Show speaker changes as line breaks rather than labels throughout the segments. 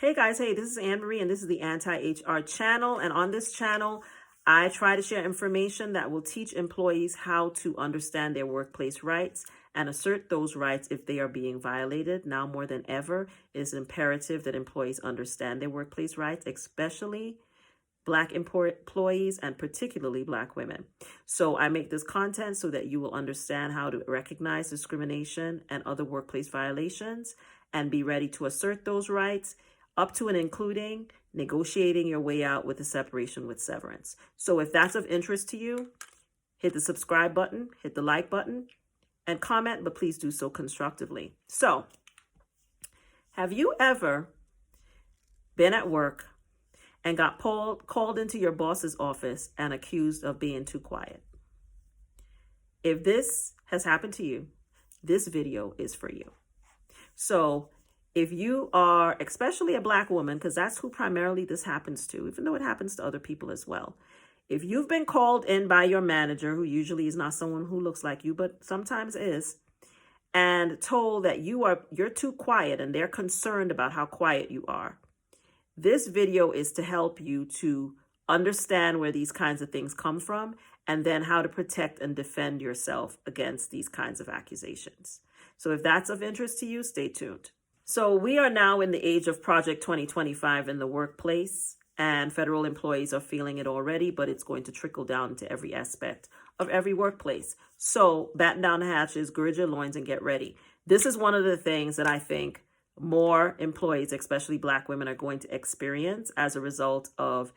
Hey guys, hey, this is Anne-Marie and this is the Anti-HR channel. And on this channel, I try to share information that will teach employees how to understand their workplace rights and assert those rights if they are being violated. Now more than ever, it is imperative that employees understand their workplace rights, especially Black employees and particularly Black women. So I make this content so that you will understand how to recognize discrimination and other workplace violations and be ready to assert those rights, up to and including negotiating your way out with a separation with severance. So if that's of interest to you, hit the subscribe button, hit the like button, and comment, but please do so constructively. So, have you ever been at work and got called into your boss's office and accused of being too quiet? If this has happened to you, this video is for you. So if you are, especially a Black woman, because that's who primarily this happens to, even though it happens to other people as well. If you've been called in by your manager, who usually is not someone who looks like you, but sometimes is, and told that you're too quiet and they're concerned about how quiet you are, this video is to help you to understand where these kinds of things come from and then how to protect and defend yourself against these kinds of accusations. So if that's of interest to you, stay tuned. So we are now in the age of Project 2025 in the workplace, and federal employees are feeling it already, but it's going to trickle down to every aspect of every workplace. So batten down the hatches, gird your loins, and get ready. This is one of the things that I think more employees, especially Black women, are going to experience as a result of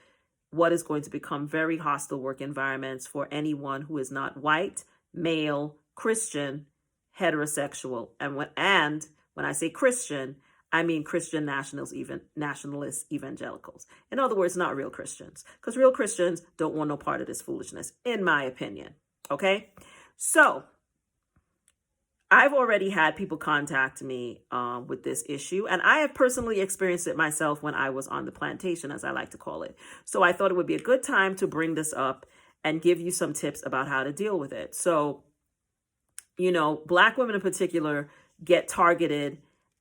what is going to become very hostile work environments for anyone who is not white, male, Christian, heterosexual. And when I say Christian, I mean Christian nationalist evangelicals. In other words, not real Christians, because real Christians don't want no part of this foolishness, in my opinion. Okay? So I've already had people contact me with this issue, and I have personally experienced it myself when I was on the plantation, as I like to call it. So I thought it would be a good time to bring this up and give you some tips about how to deal with it. So, Black women in particular get targeted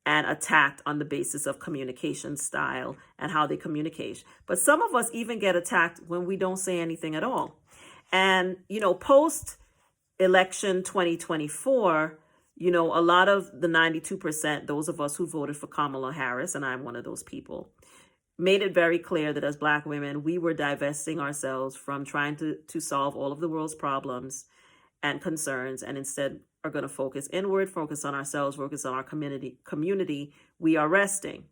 and attacked on the basis of communication style and how they communicate. But some of us even get attacked when we don't say anything at all. And, post-election 2024, a lot of the 92%, those of us who voted for Kamala Harris, and I'm one of those people, made it very clear that as Black women, we were divesting ourselves from trying to solve all of the world's problems and concerns, and instead are going to focus inward, focus on ourselves, focus on our community. We are resting.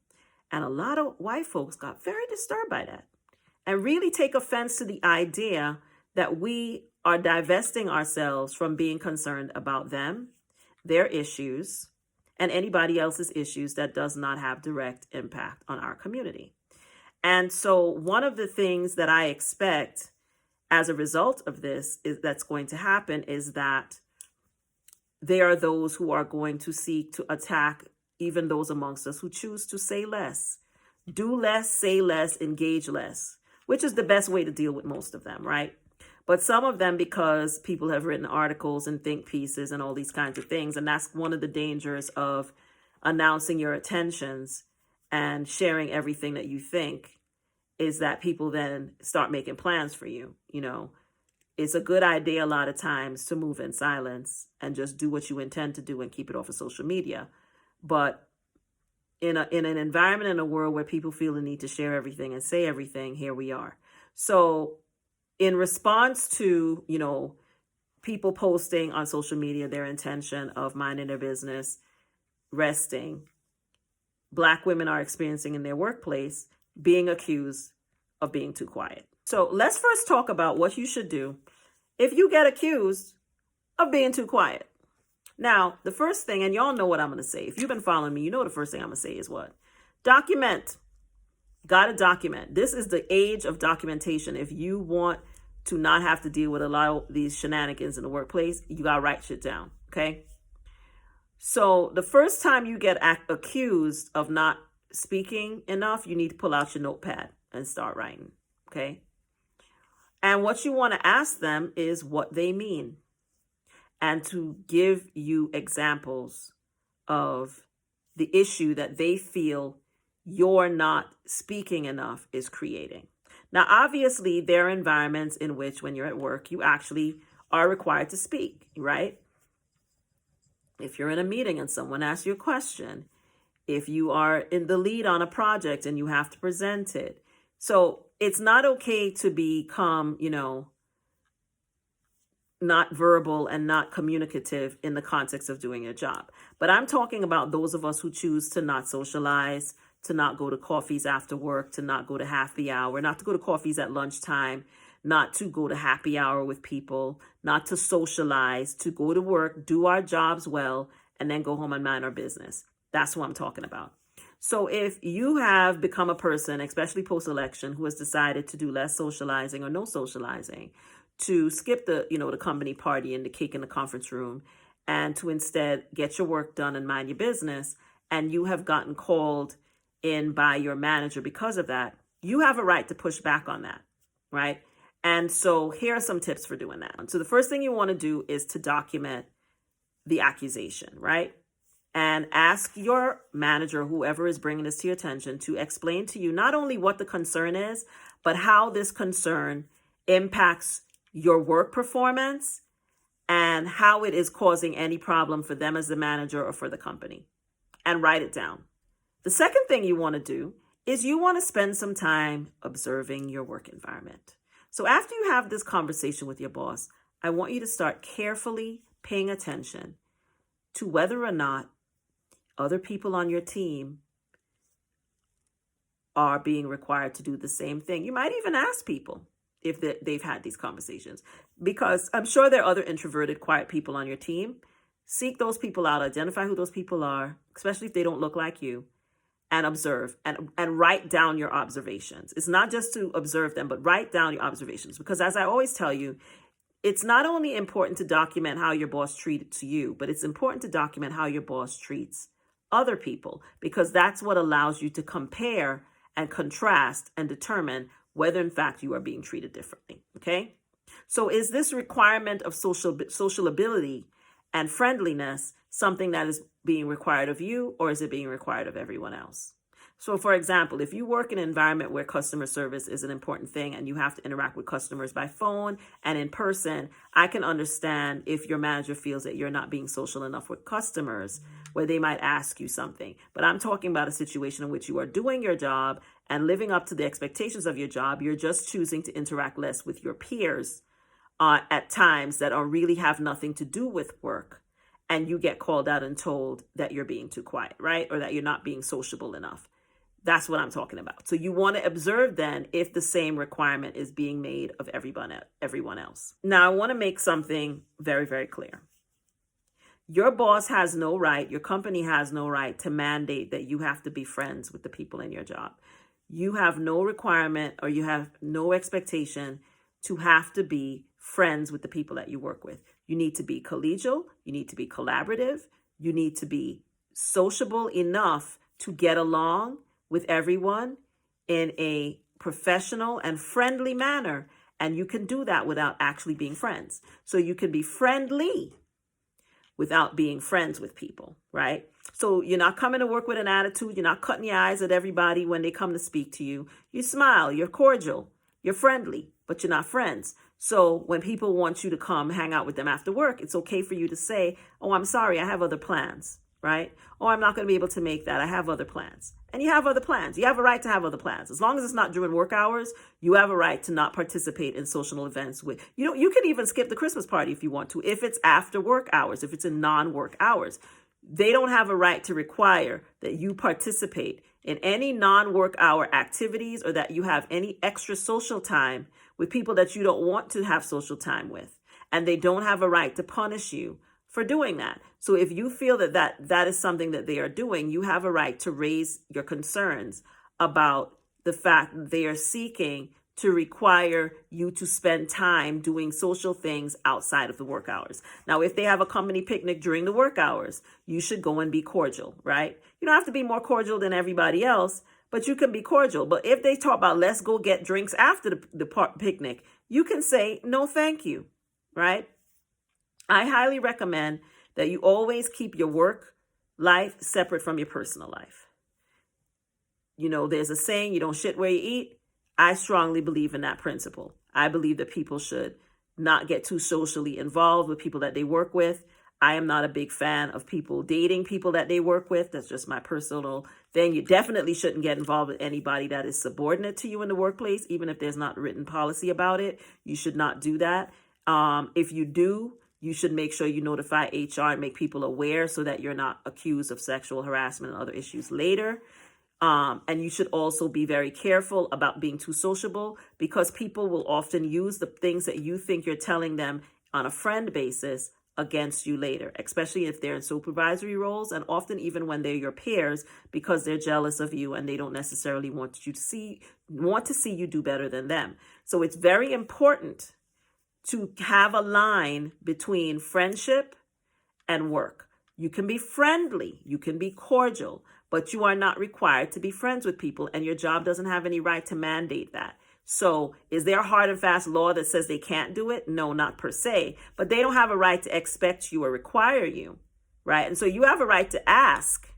And a lot of white folks got very disturbed by that and really take offense to the idea that we are divesting ourselves from being concerned about them, their issues, and anybody else's issues that does not have direct impact on our community. And so one of the things that I expect as a result of this that's going to happen is that there are those who are going to seek to attack even those amongst us who choose to say less, do less, say less, engage less, which is the best way to deal with most of them, right? But some of them, because people have written articles and think pieces and all these kinds of things, and that's one of the dangers of announcing your intentions and sharing everything that you think, is that people then start making plans for you. It's a good idea a lot of times to move in silence and just do what you intend to do and keep it off of social media. But in an environment, in a world where people feel the need to share everything and say everything, here we are. So in response to, people posting on social media their intention of minding their business, resting, Black women are experiencing in their workplace being accused of being too quiet. So let's first talk about what you should do if you get accused of being too quiet. Now, the first thing, and y'all know what I'm going to say. If you've been following me, you know the first thing I'm going to say is what? Document. Got to document. This is the age of documentation. If you want to not have to deal with a lot of these shenanigans in the workplace, you got to write shit down, okay? So the first time you get accused of not speaking enough, you need to pull out your notepad and start writing, okay? And what you want to ask them is what they mean, and to give you examples of the issue that they feel you're not speaking enough is creating. Now, obviously, there are environments in which when you're at work, you actually are required to speak, right? If you're in a meeting and someone asks you a question, if you are in the lead on a project and you have to present it. So it's not okay to become, not verbal and not communicative in the context of doing your job. But I'm talking about those of us who choose to not socialize, to not go to coffees after work, to not go to happy hour, not to go to coffees at lunchtime, not to go to happy hour with people, not to socialize, to go to work, do our jobs well, and then go home and mind our business. That's what I'm talking about. So if you have become a person, especially post-election, who has decided to do less socializing or no socializing, to skip the company party and the cake in the conference room, and to instead get your work done and mind your business, and you have gotten called in by your manager because of that, you have a right to push back on that, right? And so here are some tips for doing that. So the first thing you want to do is to document the accusation, right? And ask your manager, whoever is bringing this to your attention, to explain to you not only what the concern is, but how this concern impacts your work performance and how it is causing any problem for them as the manager or for the company. And write it down. The second thing you want to do is you want to spend some time observing your work environment. So after you have this conversation with your boss, I want you to start carefully paying attention to whether or not other people on your team are being required to do the same thing. You might even ask people if they've had these conversations, because I'm sure there are other introverted, quiet people on your team. Seek those people out, identify who those people are, especially if they don't look like you, and observe and write down your observations. It's not just to observe them, but write down your observations, because as I always tell you, it's not only important to document how your boss treated to you, but it's important to document how your boss treats other people, because that's what allows you to compare and contrast and determine whether in fact you are being treated differently. Okay. So is this requirement of social ability and friendliness something that is being required of you, or is it being required of everyone else? So for example, if you work in an environment where customer service is an important thing and you have to interact with customers by phone and in person, I can understand if your manager feels that you're not being social enough with customers, where they might ask you something. But I'm talking about a situation in which you are doing your job and living up to the expectations of your job. You're just choosing to interact less with your peers at times that really have nothing to do with work. And you get called out and told that you're being too quiet, right? Or that you're not being sociable enough. That's what I'm talking about. So you want to observe then if the same requirement is being made of everyone else. Now, I want to make something very, very clear. Your boss has no right, your company has no right to mandate that you have to be friends with the people in your job. You have no requirement, or you have no expectation to have to be friends with the people that you work with. You need to be collegial, you need to be collaborative, you need to be sociable enough to get along with everyone in a professional and friendly manner. And you can do that without actually being friends. So you can be friendly without being friends with people, right? So you're not coming to work with an attitude. You're not cutting your eyes at everybody when they come to speak to you. You smile, you're cordial, you're friendly, but you're not friends. So when people want you to come hang out with them after work, it's okay for you to say, oh, I'm sorry, I have other plans, right? Oh, I'm not going to be able to make that. I have other plans. And you have other plans. You have a right to have other plans. As long as it's not during work hours, you have a right to not participate in social events with, you can even skip the Christmas party if you want to, if it's after work hours, if it's in non-work hours. They don't have a right to require that you participate in any non-work hour activities, or that you have any extra social time with people that you don't want to have social time with. And they don't have a right to punish you for doing that. So if you feel that is something that they are doing, you have a right to raise your concerns about the fact that they are seeking to require you to spend time doing social things outside of the work hours. Now, if they have a company picnic during the work hours, you should go and be cordial, right? You don't have to be more cordial than everybody else, but you can be cordial. But if they talk about let's go get drinks after the picnic, you can say no, thank you, right? I highly recommend that you always keep your work life separate from your personal life. there's a saying, you don't shit where you eat. I strongly believe in that principle. I believe that people should not get too socially involved with people that they work with. I am not a big fan of people dating people that they work with. That's just my personal thing. You definitely shouldn't get involved with anybody that is subordinate to you in the workplace, even if there's not written policy about it. You should not do that. If you do, you should make sure you notify HR and make people aware so that you're not accused of sexual harassment and other issues later. And you should also be very careful about being too sociable, because people will often use the things that you think you're telling them on a friend basis against you later, especially if they're in supervisory roles, and often even when they're your peers, because they're jealous of you and they don't necessarily want to see you do better than them. So it's very important to have a line between friendship and work. You can be friendly, you can be cordial, but you are not required to be friends with people, and your job doesn't have any right to mandate that. So is there a hard and fast law that says they can't do it? No, not per se, but they don't have a right to expect you or require you, right? And so you have a right to ask,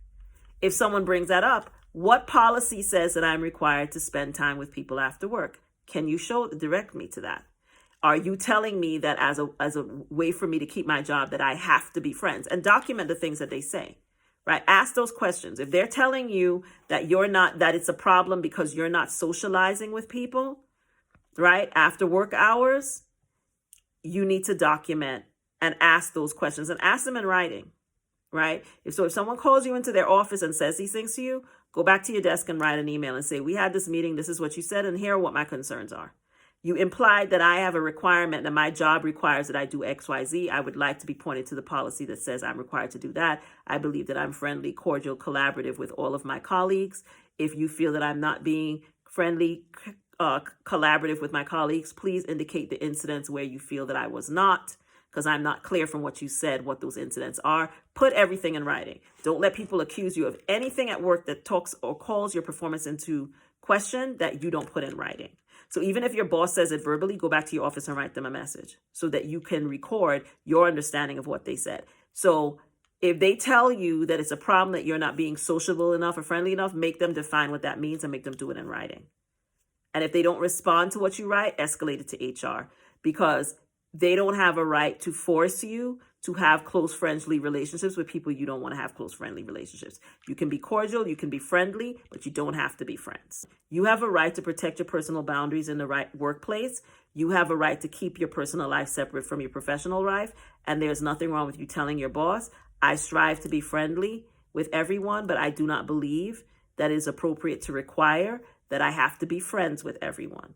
if someone brings that up, what policy says that I'm required to spend time with people after work? Can you direct me to that? Are you telling me that as a way for me to keep my job that I have to be friends? And document the things that they say, right? Ask those questions. If they're telling you that that it's a problem because you're not socializing with people, right, after work hours, you need to document and ask those questions, and ask them in writing, right? If someone calls you into their office and says these things to you, go back to your desk and write an email and say, we had this meeting, this is what you said, and here are what my concerns are. You implied that I have a requirement, that my job requires that I do X, Y, Z. I would like to be pointed to the policy that says I'm required to do that. I believe that I'm friendly, cordial, collaborative with all of my colleagues. If you feel that I'm not being friendly, collaborative with my colleagues, please indicate the incidents where you feel that I was not, because I'm not clear from what you said what those incidents are. Put everything in writing. Don't let people accuse you of anything at work that talks or calls your performance into question that you don't put in writing. So even if your boss says it verbally, go back to your office and write them a message so that you can record your understanding of what they said. So if they tell you that it's a problem that you're not being sociable enough or friendly enough, make them define what that means and make them do it in writing. And if they don't respond to what you write, escalate it to HR, because they don't have a right to force you to have close friendly relationships with people you don't want to have close friendly relationships. You can be cordial, you can be friendly, but you don't have to be friends. You have a right to protect your personal boundaries in the right workplace. You have a right to keep your personal life separate from your professional life. And there's nothing wrong with you telling your boss, I strive to be friendly with everyone, but I do not believe that it is appropriate to require that I have to be friends with everyone,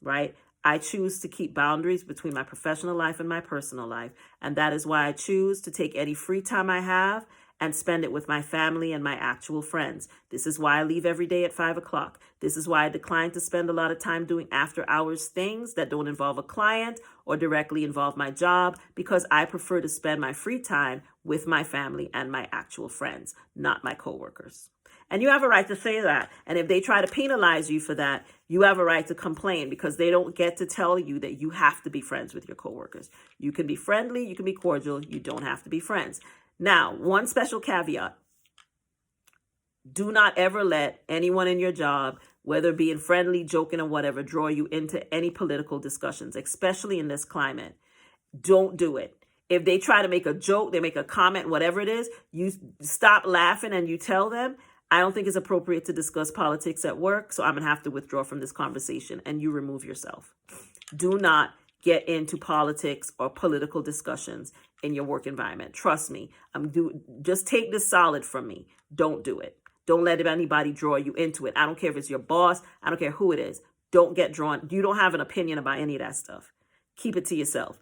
right? I choose to keep boundaries between my professional life and my personal life. And that is why I choose to take any free time I have and spend it with my family and my actual friends. This is why I leave every day at 5 o'clock. This is why I decline to spend a lot of time doing after hours things that don't involve a client or directly involve my job, because I prefer to spend my free time with my family and my actual friends, not my coworkers. And you have a right to say that. And if they try to penalize you for that, you have a right to complain, because they don't get to tell you that you have to be friends with your coworkers. You can be friendly, you can be cordial, you don't have to be friends. Now, one special caveat. Do not ever let anyone in your job, whether being friendly, joking, or whatever, draw you into any political discussions, especially in this climate. Don't do it. If they try to make a joke, they make a comment, whatever it is, you stop laughing and you tell them, I don't think it's appropriate to discuss politics at work, so I'm going to have to withdraw from this conversation, and you remove yourself. Do not get into politics or political discussions in your work environment. Trust me. Just take this solid from me. Don't do it. Don't let anybody draw you into it. I don't care if it's your boss. I don't care who it is. Don't get drawn. You don't have an opinion about any of that stuff. Keep it to yourself.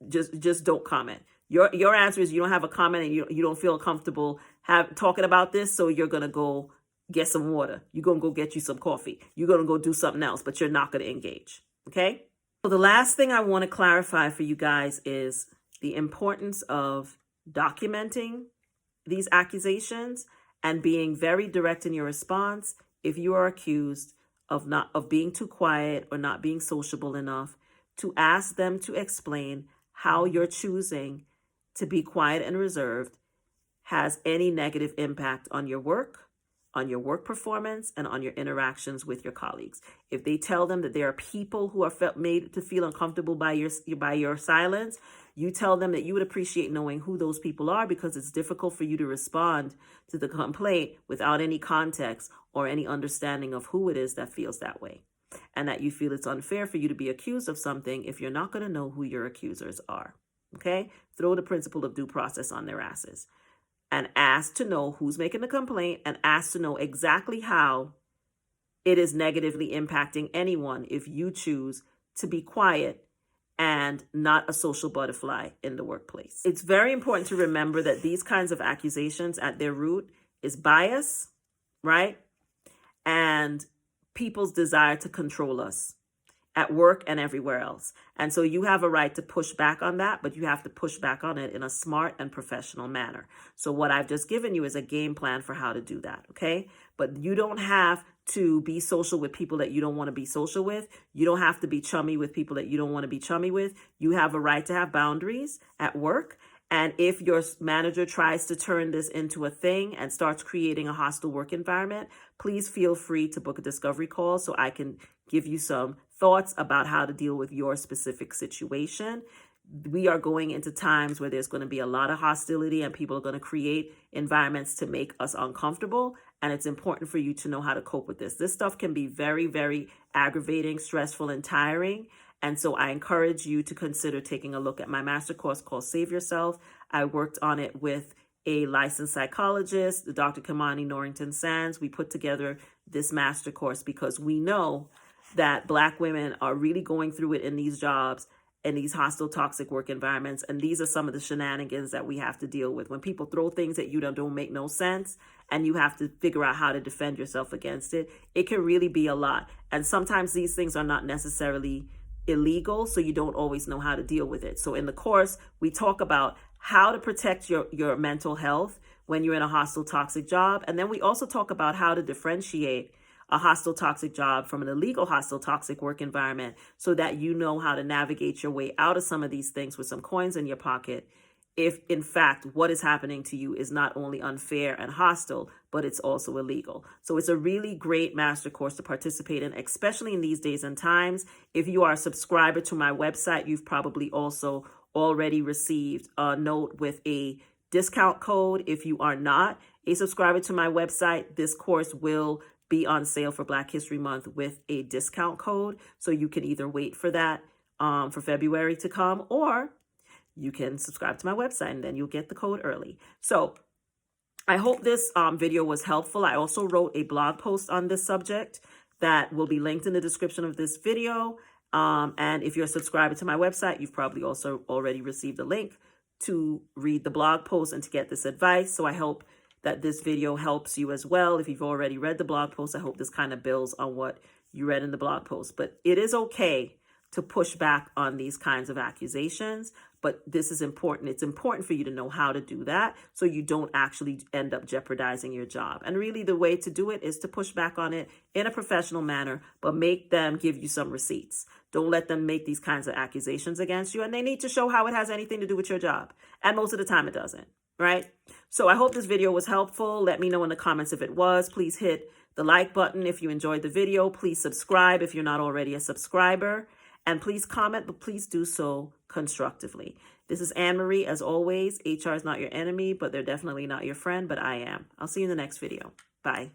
Just don't comment. Your answer is you don't have a comment and you don't feel comfortable talking about this, so you're going to go get some water. You're going to go get you some coffee. You're going to go do something else, but you're not going to engage. Okay? So the last thing I want to clarify for you guys is the importance of documenting these accusations and being very direct in your response if you are accused of being too quiet or not being sociable enough, to ask them to explain how you're choosing to be quiet and reserved has any negative impact on your work on your work performance and on your interactions with your colleagues. If they tell them that there are people who are made to feel uncomfortable by your silence, you tell them that you would appreciate knowing who those people are, because it's difficult for you to respond to the complaint without any context or any understanding of who it is that feels that way, and that you feel it's unfair for you to be accused of something if you're not going to know who your accusers are. Okay? Throw the principle of due process on their asses and ask to know who's making the complaint, and ask to know exactly how it is negatively impacting anyone if you choose to be quiet and not a social butterfly in the workplace. It's very important to remember that these kinds of accusations at their root is bias, right? And people's desire to control us at work and everywhere else. And so you have a right to push back on that, but you have to push back on it in a smart and professional manner. So what I've just given you is a game plan for how to do that, okay? But you don't have to be social with people that you don't want to be social with. You don't have to be chummy with people that you don't want to be chummy with. You have a right to have boundaries at work. And if your manager tries to turn this into a thing and starts creating a hostile work environment, please feel free to book a discovery call so I can give you some thoughts about how to deal with your specific situation. We are going into times where there's going to be a lot of hostility, and people are going to create environments to make us uncomfortable. And it's important for you to know how to cope with this. This stuff can be very, very aggravating, stressful, and tiring. And so I encourage you to consider taking a look at my master course called Save Yourself. I worked on it with a licensed psychologist, Dr. Kamani Norrington Sands. We put together this master course because we know that Black women are really going through it in these jobs, in these hostile, toxic work environments. And these are some of the shenanigans that we have to deal with. When people throw things at you that don't make no sense, and you have to figure out how to defend yourself against it, it can really be a lot. And sometimes these things are not necessarily illegal, so you don't always know how to deal with it. So in the course, we talk about how to protect your mental health when you're in a hostile, toxic job. And then we also talk about how to differentiate a hostile, toxic job from an illegal, hostile, toxic work environment, so that you know how to navigate your way out of some of these things with some coins in your pocket, if in fact what is happening to you is not only unfair and hostile, but it's also illegal. So it's a really great master course to participate in, especially in these days and times. If you are a subscriber to my website, you've probably also already received a note with a discount code. If you are not a subscriber to my website, this course will be on sale for Black History Month with a discount code. So you can either wait for that for February to come, or you can subscribe to my website and then you'll get the code early. So I hope this video was helpful. I also wrote a blog post on this subject that will be linked in the description of this video. And if you're a subscriber to my website, you've probably also already received the link to read the blog post and to get this advice. So I hope that this video helps you as well. If you've already read the blog post, I hope this kind of builds on what you read in the blog post. But it is okay to push back on these kinds of accusations, but this is important. It's important for you to know how to do that so you don't actually end up jeopardizing your job. And really the way to do it is to push back on it in a professional manner, but make them give you some receipts. Don't let them make these kinds of accusations against you, and they need to show how it has anything to do with your job. And most of the time it doesn't, right? So I hope this video was helpful. Let me know in the comments if it was. Please hit the like button if you enjoyed the video. Please subscribe if you're not already a subscriber. And please comment, but please do so constructively. This is Anne-Marie. As always, HR is not your enemy, but they're definitely not your friend, but I am. I'll see you in the next video. Bye.